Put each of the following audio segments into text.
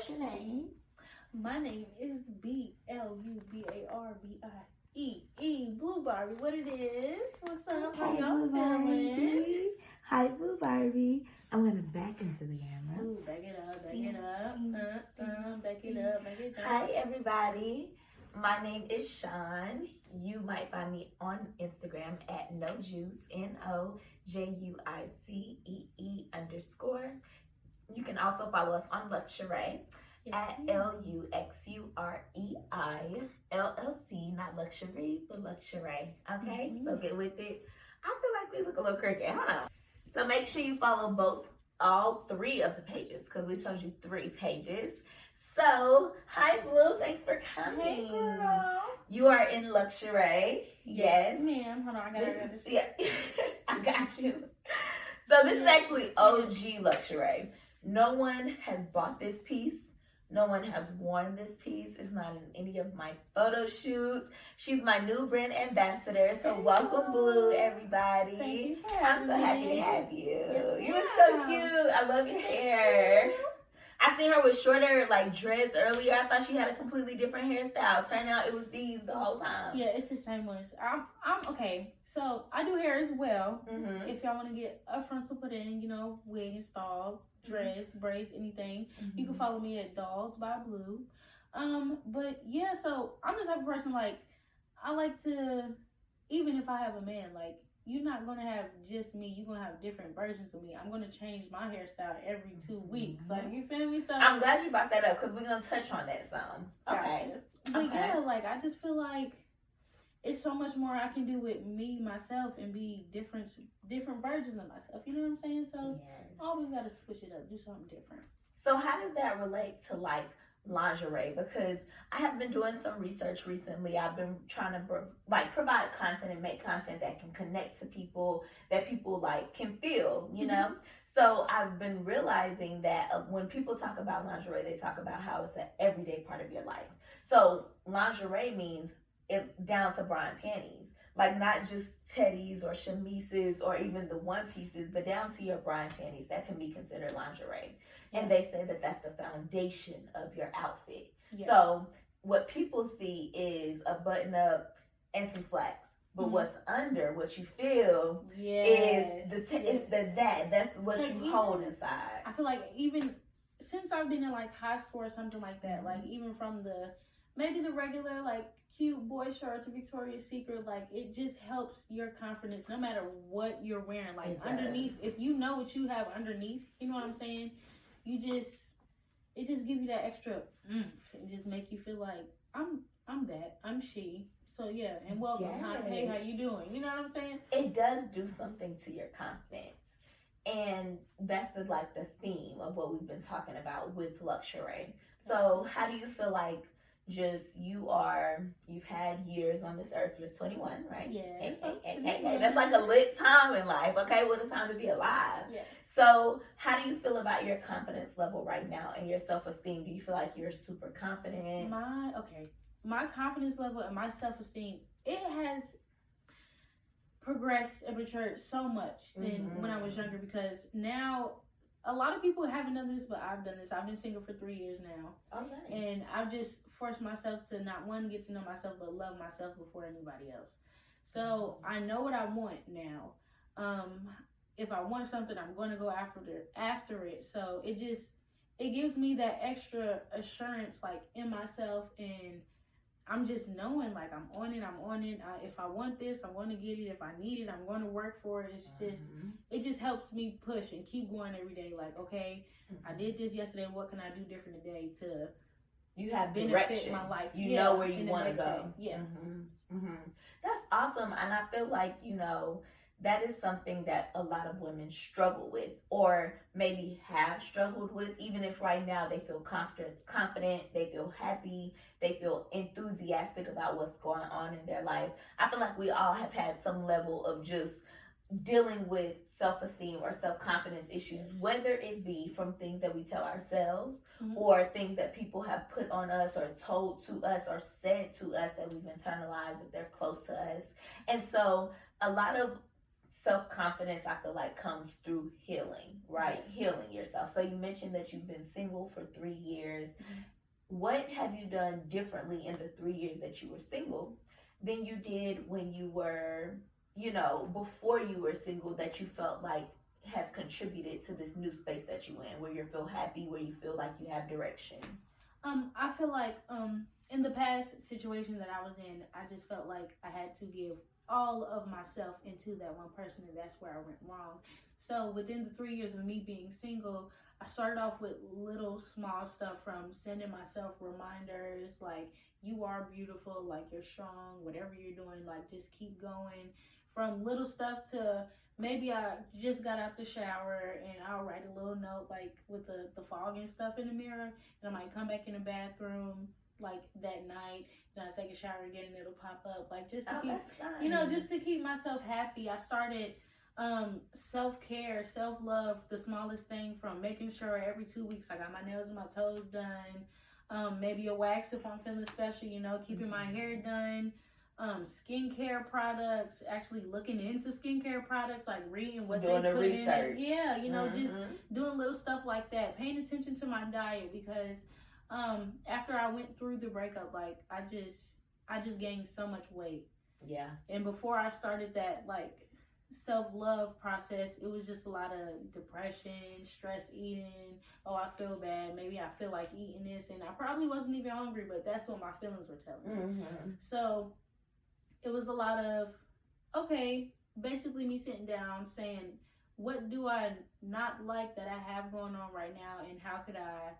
what's your name? My name is Blu Barbiee. What it is? What's up? How y'all feeling? Hi, Blu Barbiee. I'm gonna back into the camera. Ooh, back it up, back it up. Back it up, make it jump. Hi, everybody. My name is Shon. You might find me on Instagram at No Juicee, NOJUICEE_. You can also follow us on Luxurei. Yes, at LUXUREI LLC, not luxury, but Luxurei. Okay, so get with it. I feel like we look a little crooked. Hold on. So make sure you follow all three of the pages because we told you 3 pages. So hi, Blu. Thanks for coming. Hey, girl. You are in Luxurei. Yes, ma'am. Hold on, I gotta this. Yeah, I got you. So this is actually OG Luxurei. No one has bought this piece. No one has worn this piece. It's not in any of my photo shoots. She's my new brand ambassador. So welcome, Blu, everybody. Thank you for I'm so happy me. to have you. Yes, You look so cute. I love your hair. I seen her with shorter dreads earlier. I thought she had a completely different hairstyle. Turned out it was these the whole time. Yeah, it's the same ones. I'm okay. So I do hair as well. Mm-hmm. If y'all want to get a frontal put in, wig installed, dreads, braids, anything, you can follow me at Dolls by Blu. But yeah, so I'm the type of person I like to, even if I have a man, you're not gonna have just me. You're gonna have different versions of me. I'm gonna change my hairstyle every 2 weeks. You feel me? So I'm glad you brought that up because we're gonna touch on that some. Okay. Gotcha. But yeah, I just feel like it's so much more I can do with me, myself, and be different versions of myself. You know what I'm saying? So I always gotta switch it up, do something different. So how does that relate to lingerie? Because I have been doing some research recently. I've been trying to provide content and make content that can connect to people, that people can feel, you know? So I've been realizing that when people talk about lingerie, they talk about how it's an everyday part of your life. So lingerie means down to bra and panties, not just teddies or chemises or even the one pieces, but down to your bra and panties. That can be considered lingerie. And they say that that's the foundation of your outfit. Yes. So what people see is a button up and some slacks. But what's under, what you feel, is that's what you hold inside. I feel like even since I've been in high school or something like that, even from maybe the regular cute boy shirt to Victoria's Secret, it just helps your confidence no matter what you're wearing. Underneath, if you know what you have underneath, you know what I'm saying? It just give you that extra and just make you feel like I'm she. So yeah, and welcome. Yes. Hey, how you doing? You know what I'm saying? It does do something to your confidence. And that's the theme of what we've been talking about with Luxurei. So how do you feel you've had years on this earth? You're 21, right? Yeah. Hey, that's a lit time in life, okay? What a time to be alive. Yes. So how do you feel about your confidence level right now and your self-esteem? Do you feel like you're super confident? My confidence level and my self-esteem, it has progressed and matured so much than when I was younger, because now a lot of people haven't done this, but I've done this. I've been single for 3 years now. Oh, nice. And I've just forced myself to not get to know myself, but love myself before anybody else. So I know what I want now. If I want something, I'm going to go after it. So it gives me that extra assurance, in myself, and I'm just knowing, I'm on it. If I want this, I'm going to get it. If I need it, I'm going to work for it. It just helps me push and keep going every day. Okay, I did this yesterday. What can I do different today to you have benefit direction. My life? You know where you want to go. Yeah. That's awesome. And I feel like, that is something that a lot of women struggle with, or maybe have struggled with, even if right now they feel confident, they feel happy, they feel enthusiastic about what's going on in their life. I feel like we all have had some level of just dealing with self-esteem or self-confidence issues, whether it be from things that we tell ourselves or things that people have put on us or told to us or said to us that we've internalized if they're close to us. And so a lot of self-confidence, I feel like, comes through healing, right? Healing yourself. So you mentioned that you've been single for 3 years. What have you done differently in the 3 years that you were single than you did when you were, before you were single, that you felt like has contributed to this new space that you in, where you feel happy, where you feel like you have direction? I feel like in the past situation that I was in, I just felt like I had to give all of myself into that one person, and that's where I went wrong. So within the 3 years of me being single, I started off with little small stuff, from sending myself reminders like, you are beautiful, like, you're strong, whatever you're doing, like, just keep going. From little stuff to maybe I just got out the shower and I'll write a little note, like, with the fog and stuff in the mirror, and I might come back in the bathroom like that night, then I take a shower again and it'll pop up, like, just to keep, just to keep myself happy. I started self-care, self-love, the smallest thing, from making sure every 2 weeks I got my nails and my toes done, maybe a wax if I'm feeling special, keeping my hair done, skincare products, actually looking into skincare products, like reading what doing they the put research. in it. Yeah, just doing little stuff like that, paying attention to my diet, because after I went through the breakup, like, I just gained so much weight. Yeah. And before I started that, like, self-love process, it was just a lot of depression, stress eating. Oh, I feel bad, maybe I feel like eating this, and I probably wasn't even hungry, but that's what my feelings were telling me. So it was a lot of, okay, basically me sitting down saying, what do I not like that I have going on right now, and how could I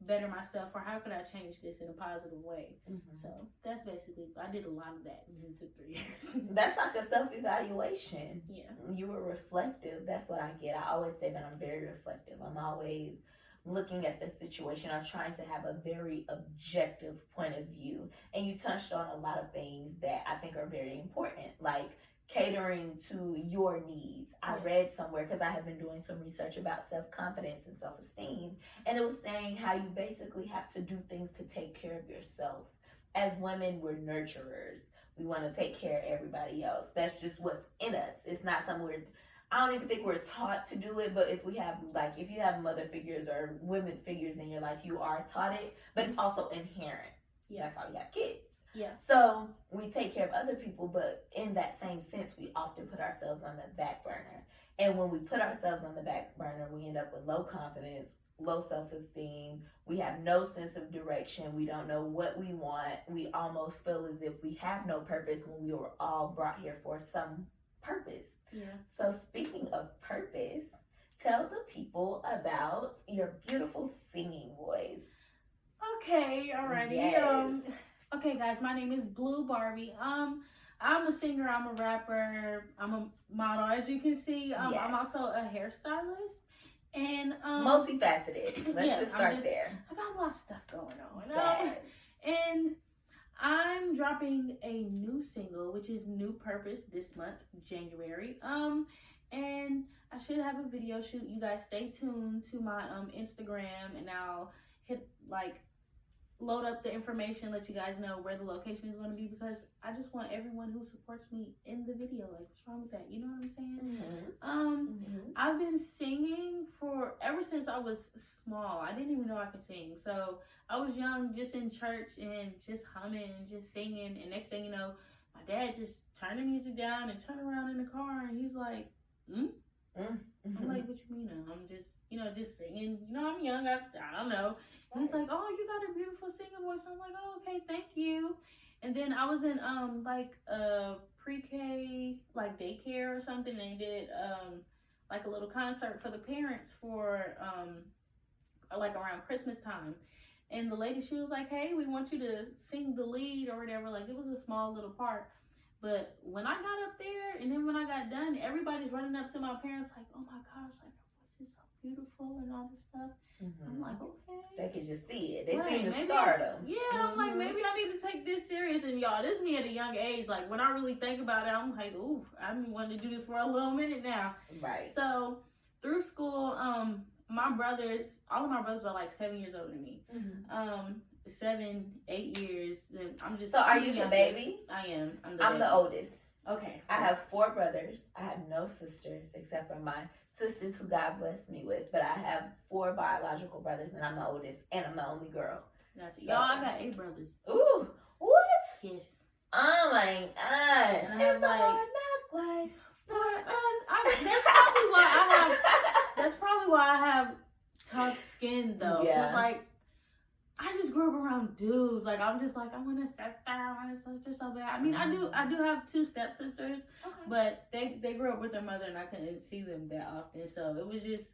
better myself, or how could I change this in a positive way? So that's basically, I did a lot of that, and it took 3 years. That's like a self-evaluation. Yeah. You were reflective. That's what I get. I always say that I'm very reflective. I'm always looking at the situation, or trying to have a very objective point of view. And you touched on a lot of things that I think are very important, like catering to your needs. I read somewhere, because I have been doing some research about self-confidence and self-esteem, and it was saying how you basically have to do things to take care of yourself. As women, we're nurturers. We want to take care of everybody else. That's just what's in us. It's not something I don't even think we're taught to do it, but if you have mother figures or women figures in your life, you are taught it, but it's also inherent. That's how you have kids. Yeah. So we take care of other people, but in that same sense, we often put ourselves on the back burner. And when we put ourselves on the back burner, we end up with low confidence, low self-esteem. We have no sense of direction. We don't know what we want. We almost feel as if we have no purpose, when we were all brought here for some purpose. Yeah. So speaking of purpose, tell the people about your beautiful singing voice. Okay, alrighty. Yes. Okay, guys, my name is Blu Barbiee. I'm a singer, I'm a rapper, I'm a model, as you can see. I'm also a hairstylist. And multifaceted. Let's just start there. I got a lot of stuff going on. Yes. And I'm dropping a new single, which is New Purpose, this month, January. And I should have a video shoot. You guys stay tuned to my Instagram, and I'll hit load up the information, let you guys know where the location is going to be, because I just want everyone who supports me in the video. Like, what's wrong with that? You know what I'm saying? I've been singing ever since I was small. I didn't even know I could sing. So I was young, just in church and just humming and just singing. And next thing you know, my dad just turned the music down and turned around in the car, and he's like, I'm like, what you mean? I'm just, just singing. I'm young. I don't know. And he's like, oh, you got a beautiful singing voice. I'm like, oh, okay, thank you. And then I was in a pre-K daycare or something. They did a little concert for the parents for around Christmas time. And the lady, she was like, hey, we want you to sing the lead or whatever. Like, it was a small little part. But when I got up there, and then when I got done, everybody's running up to my parents like, oh my gosh, like, her voice is so beautiful and all this stuff. I'm like, okay. They can just see it. They see the stardom. I'm like, maybe I need to take this serious. And y'all, this is me at a young age. Like, when I really think about it, I'm like, ooh, I've been wanting to do this for a little minute now. Right. So through school, my brothers, all of my brothers are like 7 years older than me. 7, 8 years. And I'm just. So are you the baby? I am. I'm the oldest. Okay. I have 4 brothers. I have no sisters except for my sisters who God blessed me with. But I have 4 biological brothers, and I'm the oldest, and I'm the only girl. Gotcha. Y'all, I got 8 brothers. Ooh, what? Yes. Oh my gosh. And I have It's a hard knock life for us. That's probably why I have tough skin though. Yeah. Cause like I just grew up around dudes. Like I'm just like I want a sister, I want a sister so bad. I mean I do have 2 stepsisters, but they grew up with their mother and I couldn't see them that often. So it was just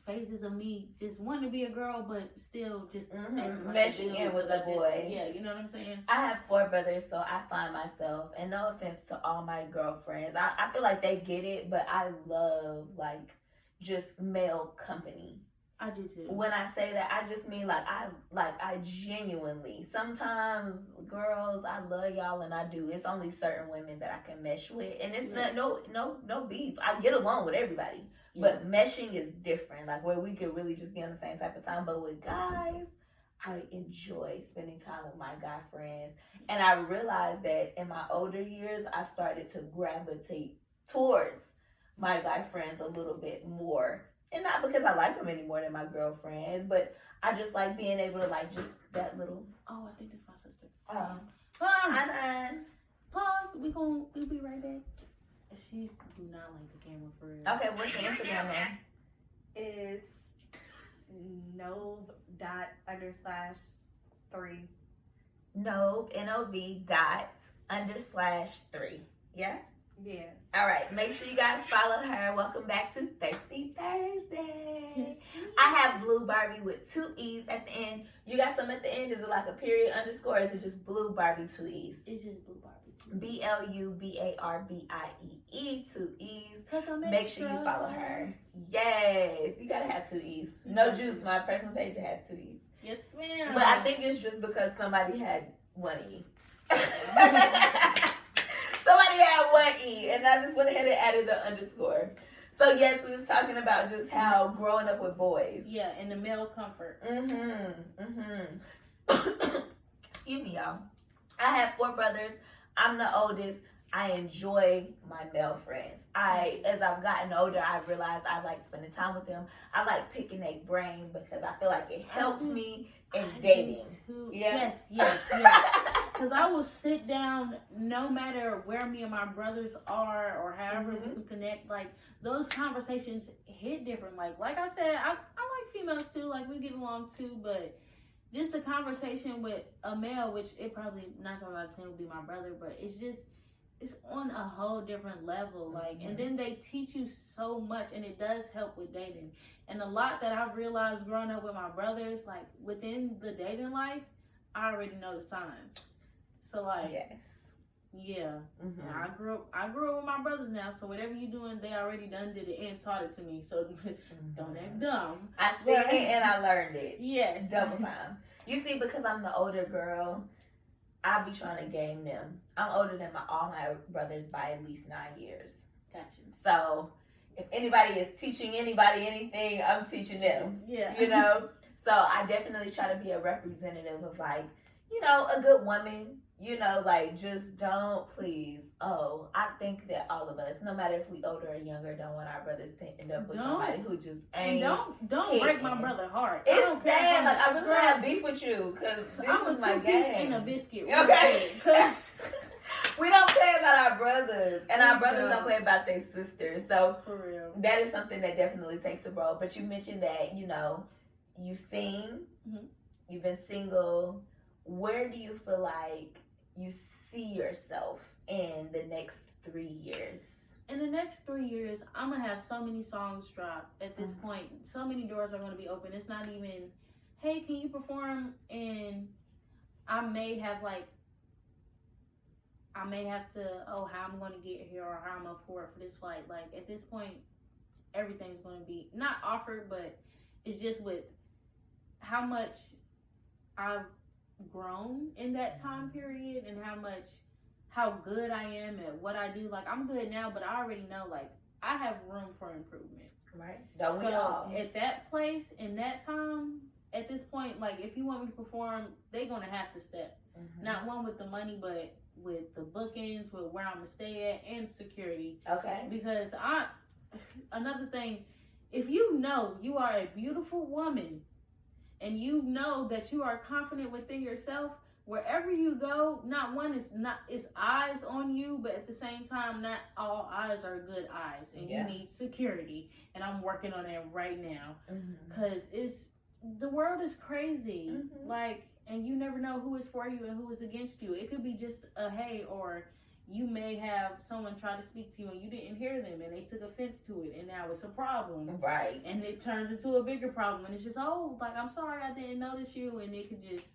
phases of me just wanting to be a girl, but still just meshing in with the boys. Yeah, you know what I'm saying? I have 4 brothers, so I find myself, and no offense to all my girlfriends, I feel like they get it, but I love like just male company. I do too. When I say that, I just mean I genuinely, sometimes girls, I love y'all and I do. It's only certain women that I can mesh with, and it's not no beef. I get along with everybody. But meshing is different, like where we could really just be on the same type of time. But with guys, I enjoy spending time with my guy friends. And I realized that in my older years, I've started to gravitate towards my guy friends a little bit more. And not because I like them any more than my girlfriends, but I just like being able to like just that little. Oh, I think that's my sister. Hi. Pause. We'll be right back. She do not like the camera for real. Okay, what's your Instagram name? Is Nov._3. Nov, NOV._3. Yeah? Yeah. All right, make sure you guys follow her. Welcome back to Thirsty Thursday. I have Blu Barbiee with 2 E's at the end. You got some at the end? Is it like a period underscore? Or is it just Blu Barbiee 2 E's? It's just Blu Barbiee. BLUBARBIEE 2 E's. Make sure you follow her. Yes, you gotta have 2 E's. No Juice, my personal page has 2 E's. Yes, ma'am. But I think it's just because somebody had 1 E. Somebody had 1 E, and I just went ahead and added the underscore. So yes, we was talking about just how growing up with boys. Yeah, and the male comfort. Excuse me, y'all. I have 4 brothers. I'm the oldest. I enjoy my male friends. As I've gotten older, I realized I like spending time with them. I like picking their brain because I feel like it helps me in dating. Yeah. Yes. Because I will sit down no matter where me and my brothers are or however we can connect. Like, those conversations hit different. Like I said, I like females too. Like, we get along too, but just a conversation with a male, which it probably 9 times out of 10 would be my brother, but it's on a whole different level. Like, and then they teach you so much, and it does help with dating. And a lot that I've realized growing up with my brothers, like within the dating life, I already know the signs. So like, yeah. I grew up with my brothers now, so whatever you doing, they already done did it and taught it to me. So don't act dumb. I see it and I learned it. Yes. Double time. You see, because I'm the older girl, I be trying to game them. I'm older than all my brothers by at least 9 years. Gotcha. So if anybody is teaching anybody anything, I'm teaching them. Yeah. You know? So I definitely try to be a representative of like, you know, a good woman. You know, like, just don't, please. Oh, I think that all of us, no matter if we older or younger, don't want our brothers to end up with somebody who just ain't. And don't break my brother's heart. It's bad. Like, I really don't have beef with you because this is my game. I'm a 2-piece in a biscuit. Okay. Because we don't play about our brothers, and our brothers don't play about their sisters. So for real, that is something that definitely takes a role. But you mentioned that, you know, you sing, you've been single. Where do you feel like you see yourself in the next 3 years? In the next 3 years, I'm going to have so many songs drop at this point. So many doors are going to be open. It's not even, hey, can you perform? And I may have to, how I'm going to get here or how I'm going to afford for this flight. Like, at this point, everything's going to be, not offered, but it's just with how much I've grown in that time period and how good I am at what I do. Like, I'm good now, but I already know, like, I have room for improvement. Right. Don't we so all? At that place, in that time, at this point, like, if you want me to perform, they're going to have to step. Not one with the money, but with the bookings, with where I'm gonna stay at, and security. Okay. Because another thing, if you know you are a beautiful woman and you know that you are confident within yourself, wherever you go, it's eyes on you, but at the same time, not all eyes are good eyes, and you need security. And I'm working on that right now, because the world is crazy. Like, and you never know who is for you and who is against you. It could be just a hey, or you may have someone try to speak to you and you didn't hear them and they took offense to it, and now it's a problem. Right. And it turns into a bigger problem, and it's just, oh, like, I'm sorry I didn't notice you, and it could just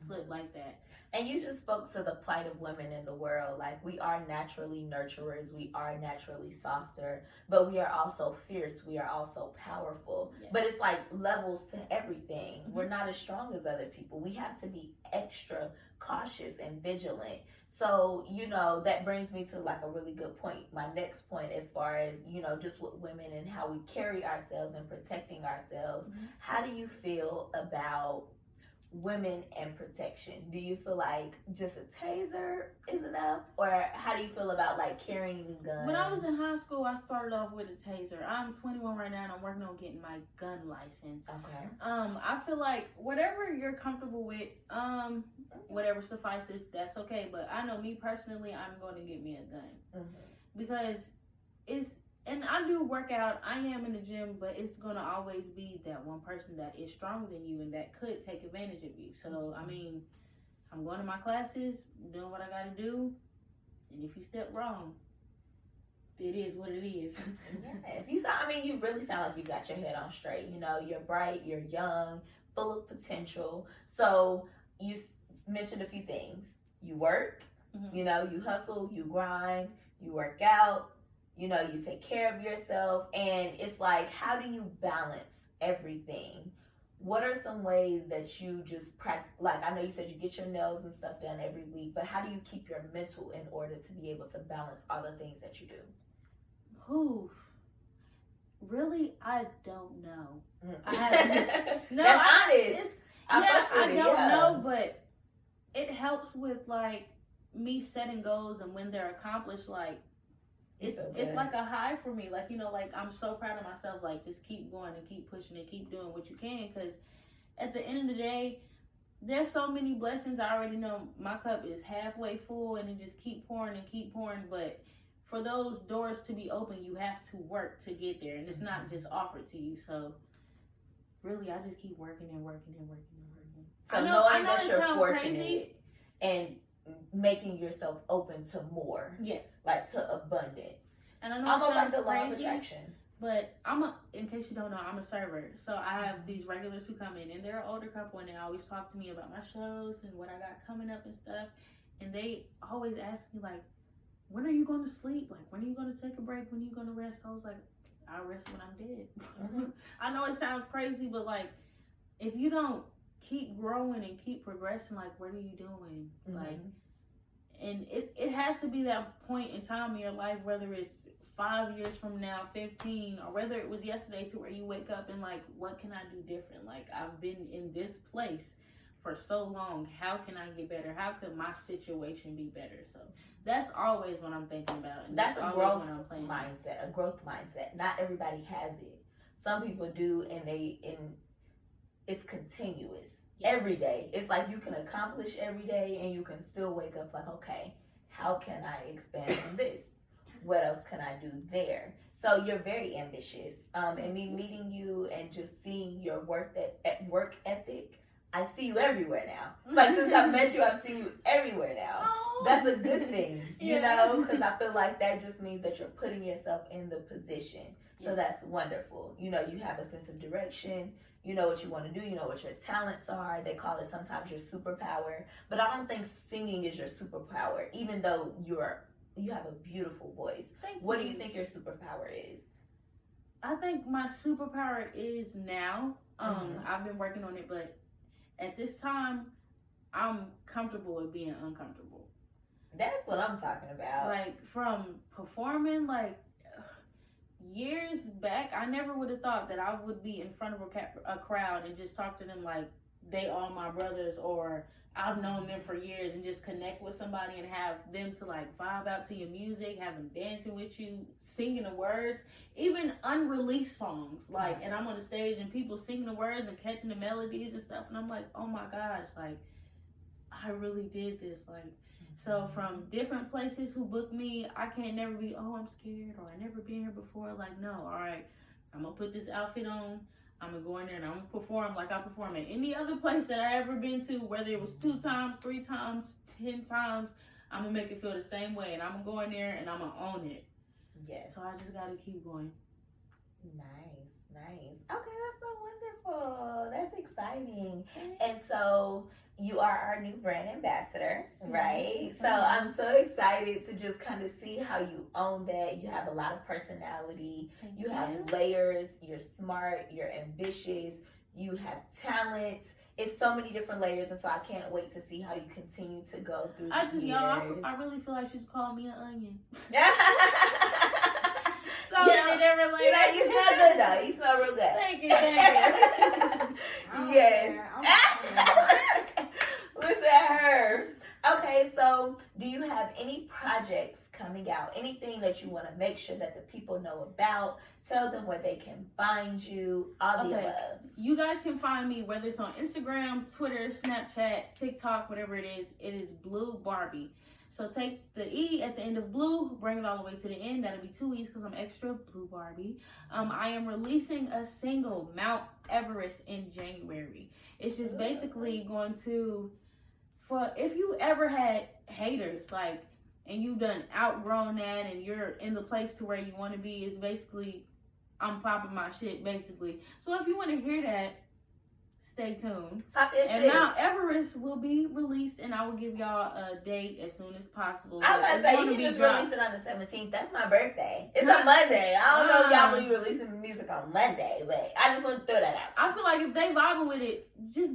flip like that. And you just spoke to the plight of women in the world. Like, we are naturally nurturers. We are naturally softer, but we are also fierce. We are also powerful. Yes. But it's like levels to everything. We're not as strong as other people. We have to be extra cautious and vigilant. So, that brings me to like a really good point. My next point, as far as, just with women and how we carry ourselves and protecting ourselves. How do you feel about women and protection? Do you feel like just a taser is enough, or how do you feel about like carrying a gun? When I was in high school, I started off with a taser. I'm 21 right now, and I'm working on getting my gun license. Okay. I feel like whatever you're comfortable with, whatever suffices, that's okay. But I know me personally, I'm going to get me a gun because and I do work out. I am in the gym, but it's going to always be that one person that is stronger than you and that could take advantage of you. So, I mean, I'm going to my classes, doing what I got to do. And if you step wrong, it is what it is. Yes. You really sound like you got your head on straight. You're bright, you're young, full of potential. So you mentioned a few things. You work, you hustle, you grind, you work out. You take care of yourself, and it's like, how do you balance everything? What are some ways that you just practice? Like, I know you said you get your nails and stuff done every week, but how do you keep your mental in order to be able to balance all the things that you do? Really, I don't know. That's honest. I don't know, but it helps with like me setting goals, and when they're accomplished, like, it's like a high for me. Like, like, I'm so proud of myself. Like, just keep going and keep pushing and keep doing what you can. Because at the end of the day, there's so many blessings. I already know my cup is halfway full, and it just keep pouring and keep pouring. But for those doors to be open, you have to work to get there. And it's not just offered to you. So really, I just keep working and working and working and working. So knowing that you're fortunate and making yourself open to more. Yes. Like to abundance. And I know almost like the law of attraction. But in case you don't know, I'm a server. So I have these regulars who come in, and they're an older couple, and they always talk to me about my shows and what I got coming up and stuff. And they always ask me, like, when are you going to sleep? Like, when are you going to take a break? When are you going to rest? I was like, I'll rest when I'm dead. I know it sounds crazy, but like, if you don't keep growing and keep progressing, like, what are you doing? Like, and it has to be that point in time in your life, whether it's 5 years from now, 15, or whether it was yesterday, to where you wake up and like, what can I do different? Like, I've been in this place for so long. How can I get better? How could my situation be better? So that's always what I'm thinking about. And that's a growth mindset. A growth mindset. Not everybody has it. Some people do, and it's continuous. Yes. Every day. It's like you can accomplish every day, and you can still wake up like, okay, how can I expand on this? What else can I do there? So you're very ambitious. And me meeting you and just seeing your work ethic, I see you everywhere now. It's like, since I've met you, I've seen you everywhere now. Oh. That's a good thing, because I feel like that just means that you're putting yourself in the position. So that's wonderful. You have a sense of direction. You know what you want to do. You know what your talents are. They call it sometimes your superpower. But I don't think singing is your superpower, even though you have a beautiful voice. What do you think your superpower is? I think my superpower is now. I've been working on it, but at this time, I'm comfortable with being uncomfortable. That's what I'm talking about. Like, from performing, like, years back, I never would have thought that I would be in front of a crowd and just talk to them like they are my brothers, or I've known them for years, and just connect with somebody and have them to like vibe out to your music, have them dancing with you, singing the words, even unreleased songs. Like, and I'm on the stage and people singing the words and catching the melodies and stuff. And I'm like, oh my gosh, like, I really did this. Like, so from different places who book me, I can't never be, oh, I'm scared, or I never been here before. Like, no, all right, I'm going to put this outfit on. I'm going to go in there and I'm going to perform like I perform at any other place that I ever been to, whether it was 2 times, 3 times, 10 times. I'm going to make it feel the same way. And I'm going to go in there and I'm going to own it. Yes. So I just got to keep going. Nice. Okay, that's so wonderful. That's exciting. And so you are our new brand ambassador, right? Yes. So I'm so excited to just kind of see how you own that. You have a lot of personality. You have layers. You're smart. You're ambitious. You have talent. It's so many different layers, and so I can't wait to see how you continue to go through the years. I really feel like she's called me an onion. So many different layers. You smell good though. You smell real good. Thank you. Yes. Listen at her. Okay, so do you have any projects coming out? Anything that you want to make sure that the people know about? Tell them where they can find you. All the above. You guys can find me, whether it's on Instagram, Twitter, Snapchat, TikTok, whatever it is. It is Blu Barbiee. So take the E at the end of blue, bring it all the way to the end. That'll be 2 E's because I'm extra, Blu Barbiee. I am releasing a single, Mount Everest, in January. It's just basically going to, for if you ever had haters, like, and you done outgrown that and you're in the place to where you want to be, it's basically, I'm popping my shit, basically. So if you want to hear that, stay tuned. Pop your and shit. Mount Everest will be released, and I will give y'all a date as soon as possible. I was about to say, you can just release it on the 17th. That's my birthday. It's a Monday. I don't know if y'all will be releasing music on Monday, but I just want to throw that out. I feel like if they vibing with it, just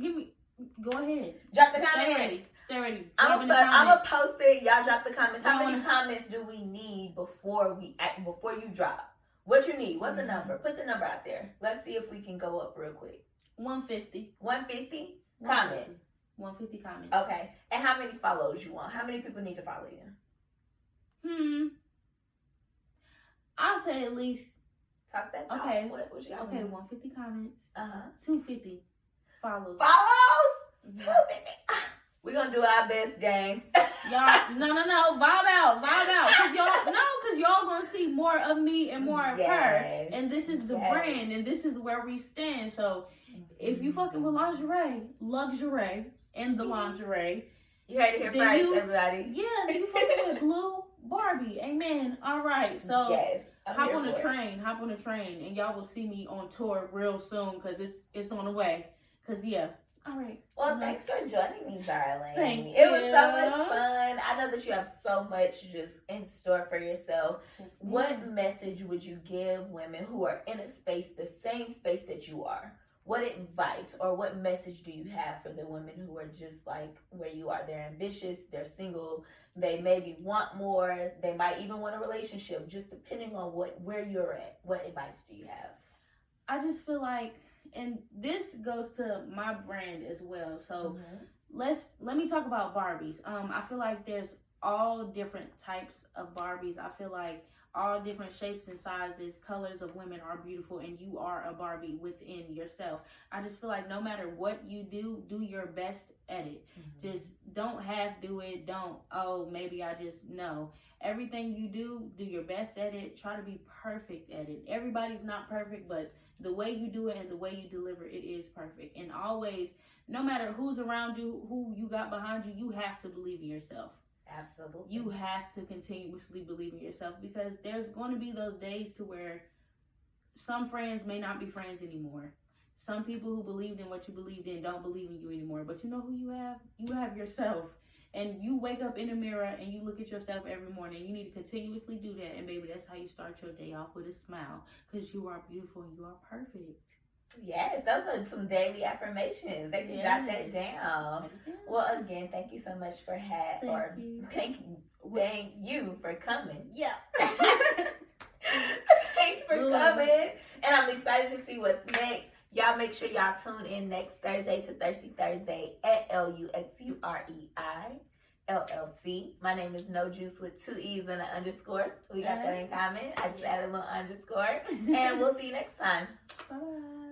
go ahead. Drop the comments. Stay ready. I'm gonna post it. Y'all drop the comments. How many comments do we need before you drop? What you need? What's the number? Put the number out there. Let's see if we can go up real quick. 150. 150 comments. 150 comments. Okay. And how many follows you want? How many people need to follow you? I'll say at least. Talk that talk. Okay. What you got? Okay, 150 comments. 250 follows. Follows? 250. We're going to do our best, gang. Y'all, no. Vibe out. Because y'all going to see more of me and more of her. And this is the brand, and this is where we stand. So if you fucking with Luxurei, and the lingerie. You heard it here first, everybody. Yeah, you fucking with Blu Barbiee. Amen. All right. So yes, hop on the train, and y'all will see me on tour real soon because it's on the way. Because, yeah. All right. Well, thanks for joining me, darling. Thank you. It was so much fun. I know that you have so much just in store for yourself. Yes, what message would you give women who are in a space, the same space that you are? What advice or what message do you have for the women who are just like where you are? They're ambitious, they're single, they maybe want more, they might even want a relationship, just depending on where you're at. What advice do you have? I just feel like, and this goes to my brand as well. So let me talk about Barbies. I feel like there's all different types of Barbies. I feel like all different shapes and sizes, colors of women are beautiful, and you are a Barbie within yourself. I just feel like no matter what you do your best at it. Just don't do it. Maybe I just no. Everything you do your best at it. Try to be perfect at it. Everybody's not perfect, but the way you do it and the way you deliver it is perfect. And always, no matter who's around you, who you got behind you, you have to believe in yourself. Absolutely. You have to continuously believe in yourself, because there's going to be those days to where some friends may not be friends anymore. Some people who believed in what you believed in don't believe in you anymore. But you know who you have? You have yourself. And you wake up in the mirror and you look at yourself every morning. You need to continuously do that. And baby, that's how you start your day off, with a smile. Because you are beautiful and you are perfect. Yes, those are some daily affirmations. They can jot that down. Well, again, thank you so much for thank you for coming. Yeah. Thanks for coming. And I'm excited to see what's next. Y'all make sure y'all tune in next Thursday to Thirsty Thursday at LUXUREI LLC. My name is No Juice with 2 E's and an underscore. We got that in common. I just added a little underscore. And we'll see you next time. Bye-bye.